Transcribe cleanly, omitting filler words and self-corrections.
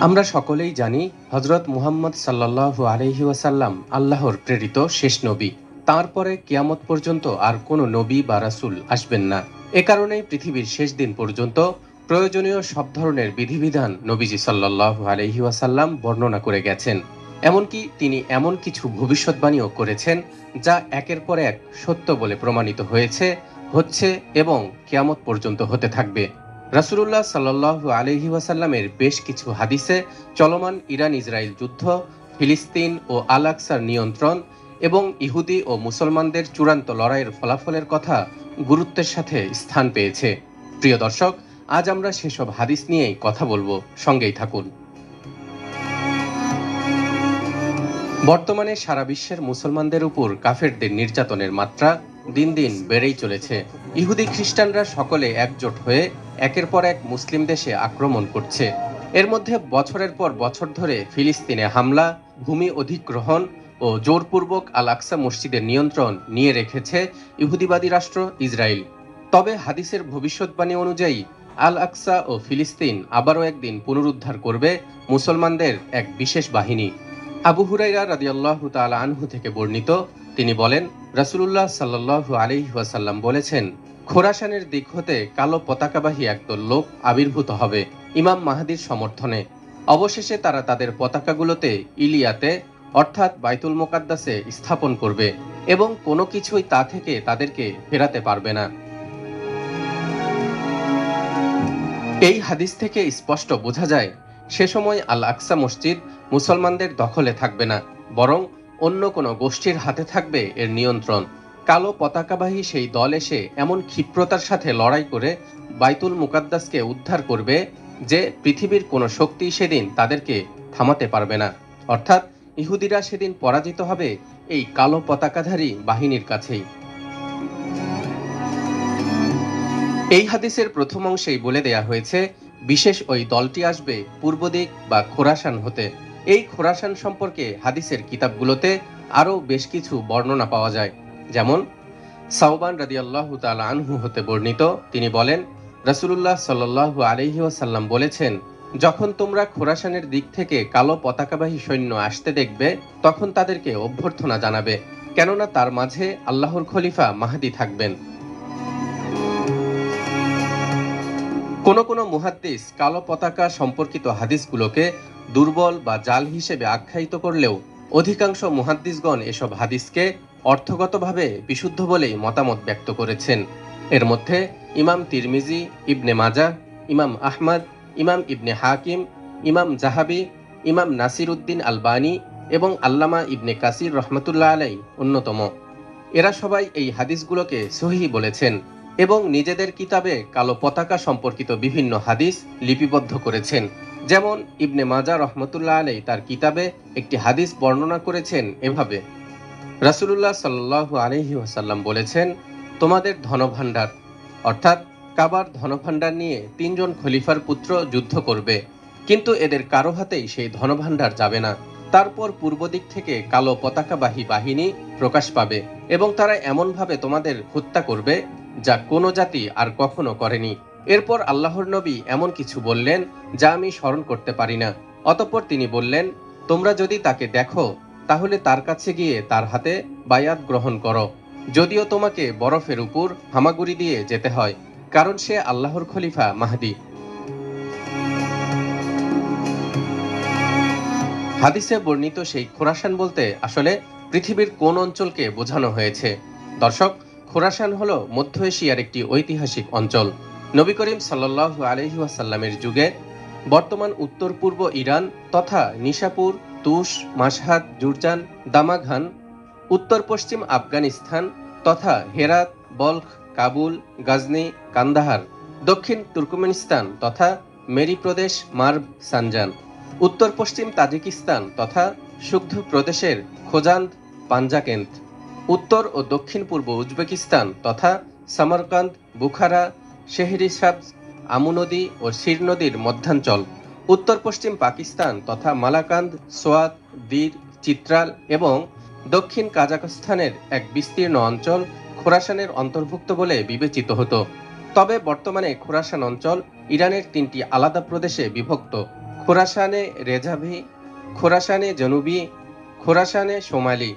আমরা সকলেই জানি হযরত মুহাম্মদ সাল্লাল্লাহু আলাইহি ওয়াসাল্লাম আল্লাহর প্রেরিত শেষ নবী। তারপরে কিয়ামত পর্যন্ত আর কোনো নবী বা রাসূল আসবেন না। এ কারণেই পৃথিবীর শেষ দিন পর্যন্ত প্রয়োজনীয় সব ধরনের বিধিবিধান নবীজি সাল্লাল্লাহু আলাইহি ওয়াসাল্লাম বর্ণনা করে গেছেন। এমনকি তিনি এমন কিছু ভবিষ্যৎবাণীও করেছেন যা একের পর এক সত্য বলে প্রমাণিত হয়েছে, হচ্ছে এবং কিয়ামত পর্যন্ত হতে থাকবে। রাসূলুল্লাহ সাল্লাল্লাহু আলাইহি ওয়াসাল্লামের বেশ কিছু হাদিসে চলমান ইরান ইসরায়েল যুদ্ধ, ফিলিস্তিন ও আল আকসার নিয়ন্ত্রণ এবং ইহুদি ও মুসলমানদের চূড়ান্ত লড়াইয়ের ফলাফলের কথা গুরুত্বের সাথে স্থান পেয়েছে। প্রিয় দর্শক, আজ আমরা সেসব হাদিস নিয়েই কথা বলবো, সঙ্গেই থাকুন। বর্তমানে সারা বিশ্বের মুসলমানদের উপর কাফেরদের নির্যাতনের মাত্রা দিন দিন বেড়েই চলেছে। ইহুদি খ্রিস্টানরা সকলে একজোট হয়ে একের পর এক মুসলিম দেশে আক্রমণ করছে। এর মধ্যে বছরের পর বছর ধরে ফিলিস্তিনে হামলা, ভূমি অধিগ্রহণ ও জোরপূর্বক আল আকসা মসজিদের নিয়ন্ত্রণ নিয়ে রেখেছে ইহুদিবাদী রাষ্ট্র ইসরায়েল। তবে হাদিসের ভবিষ্যৎবাণী অনুযায়ী আল আকসা ও ফিলিস্তিন আবারও একদিন পুনরুদ্ধার করবে মুসলমানদের এক বিশেষ বাহিনী। আবু হুরাইরা রাদিয়াল্লাহু তাআলা আনহু থেকে বর্ণিত, তিনি বলেন, রাসূলুল্লাহ সাল্লাল্লাহু আলাইহি ওয়াসাল্লাম বলেছেন, খোরাসানের দিক হতে কালো পতাকাবাহী একদল লোক আবির্ভূত হবে ইমাম মাহদীর সমর্থনে। অবশেষে তারা তাদের পতাকাগুলোতে ইলিয়াতে অর্থাৎ বাইতুল মুকাদ্দাসে স্থাপন করবে এবং কোনো কিছুই তা থেকে তাদেরকে ফেরাতে পারবে না। এই হাদিস থেকে স্পষ্ট বোঝা যায় সে সময় আল আকসা মসজিদ মুসলমানদের দখলে থাকবে না, বরং অন্য কোনো গোষ্ঠীর হাতে থাকবে এর নিয়ন্ত্রণ। কালো পতাকাবাহী সেই দল এসে এমন ক্ষিপ্রতার সাথে লড়াই করে বাইতুল মুকাদ্দাসকে উদ্ধার করবে যে পৃথিবীর কোনো শক্তি সেদিন তাদেরকে থামাতে পারবে না। অর্থাৎ ইহুদিরা সেদিন পরাজিত হবে এই কালো পতাকাধারী বাহিনীর কাছেই। এই হাদিসের প্রথম অংশেই বলে দেয়া হয়েছে বিশেষ ওই দলটি আসবে পূর্ব দিক বা খোরাসান হতে। এই খোরাসান সম্পর্কে হাদিসের কিতাবগুলোতে আরও বেশ কিছু বর্ণনা পাওয়া যায়। যেমন সাওবান রাদিয়াল্লাহু তাআলা আনহু হতে বর্ণিত, তিনি বলেন, রাসূলুল্লাহ সাল্লাল্লাহু আলাইহি ওয়াসাল্লাম বলেছেন, যখন তোমরা খোরাসানের দিক থেকে কালো পতাকাবাহী সৈন্য আসতে দেখবে তখন তাদেরকে অভ্যর্থনা জানাবে, কেননা তার মাঝে আল্লাহর খলিফা মাহদী থাকবেন। কোনো কোনো মুহাদ্দিস কালো পতাকা সম্পর্কিত হাদিসগুলোকে দুর্বল বা জাল হিসেবে আখ্যায়িত করলেও অধিকাংশ মুহাদ্দিসগণ এসব হাদিসকে অর্থগতভাবে বিশুদ্ধ বলেই মতামত ব্যক্ত করেছেন। এর মধ্যে ইমাম তিরমিজি, ইবনে মাজাহ, ইমাম আহমদ, ইমাম ইবনে হাকিম, ইমাম জাহাবি, ইমাম নাসির উদ্দিন আলবানী এবং আল্লামা ইবনে কাসির রহমতুল্লাহ আলাই অন্যতম। এরা সবাই এই হাদিসগুলোকে সহিহ বলেছেন এবং নিজেদের কিতাবে কালো পতাকা সম্পর্কিত বিভিন্ন হাদিস লিপিবদ্ধ করেছেন। যেমন ইবনে মাজাহ রহমতুল্লাহ আলাই তার কিতাবে একটি হাদিস বর্ণনা করেছেন এভাবে, রাসূলুল্লাহ সাল্লাল্লাহু আলাইহি ওয়াসাল্লাম বলেছেন, তোমাদের ধনভাণ্ডার অর্থাৎ কাবার ধনভাণ্ডার নিয়ে 3 জন খলিফার পুত্র যুদ্ধ করবে, কিন্তু এদের কারো হাতেই সেই ধনভাণ্ডার যাবে না। তারপর পূর্ব দিক থেকে কালো পতাকাবাহী বাহিনী প্রকাশ পাবে এবং তারা এমনভাবে তোমাদের হত্যা করবে যা কোনো জাতি আর কখনো করেনি। এরপর আল্লাহর নবী এমন কিছু বললেন যা আমি স্মরণ করতে পারি না। অতঃপর তিনি বললেন, তোমরা যদি তাকে দেখো তাহলে তার কাছে গিয়ে তার হাতে বায়াত গ্রহণ করো, যদিও তোমাকে বরফের উপর হামাগুড়ি দিয়ে যেতে হয়, কারণ সে আল্লাহর খলিফা মাহদী। হাদিসে বর্ণিত সেই খোরাসান বলতে আসলে পৃথিবীর কোন অঞ্চলকে বোঝানো হয়েছে? দর্শক, খোরাসান হলো মধ্য এশিয়ার একটি ঐতিহাসিক অঞ্চল। নবী করিম সাল্লাল্লাহু আলাইহি ওয়াসাল্লামের যুগে বর্তমান উত্তর পূর্ব ইরান তথা নিশাপুর, তুস, মাশহাদ, জুরজান, দামাঘান, উত্তর পশ্চিম আফগানিস্তান তথা হেরাত, বলখ, কাবুল, গাজনি, কান্দাহার, দক্ষিণ তুর্কমেনিস্তান তথা মেরি প্রদেশ, মার্ভ, সানজান, উত্তর পশ্চিম তাজিকিস্তান তথা সুগধ প্রদেশের খোজান্দ, পাঞ্জাকেন্দ, উত্তর ও দক্ষিণ পূর্ব উজবেকিস্তান তথা সামারকান্দ, বুখারা, শেহরিসাবজ, আমু নদী ও শির নদীর মধ্যাঞ্চল, উত্তর পশ্চিম পাকিস্তান তথা মালাকান্দ, সোয়াত, দীর, চিত্রাল এবং দক্ষিণ কাজাখস্তানের এক বিস্তীর্ণ অঞ্চল খোরাসানের অন্তর্ভুক্ত বলে বিবেচিত হতো। তবে বর্তমানে খোরাসান অঞ্চল ইরানের 3টি আলাদা প্রদেশে বিভক্ত। খোরাসানে রেজাভি, খোরাসানে জনুবি, খোরাসানে সোমালি।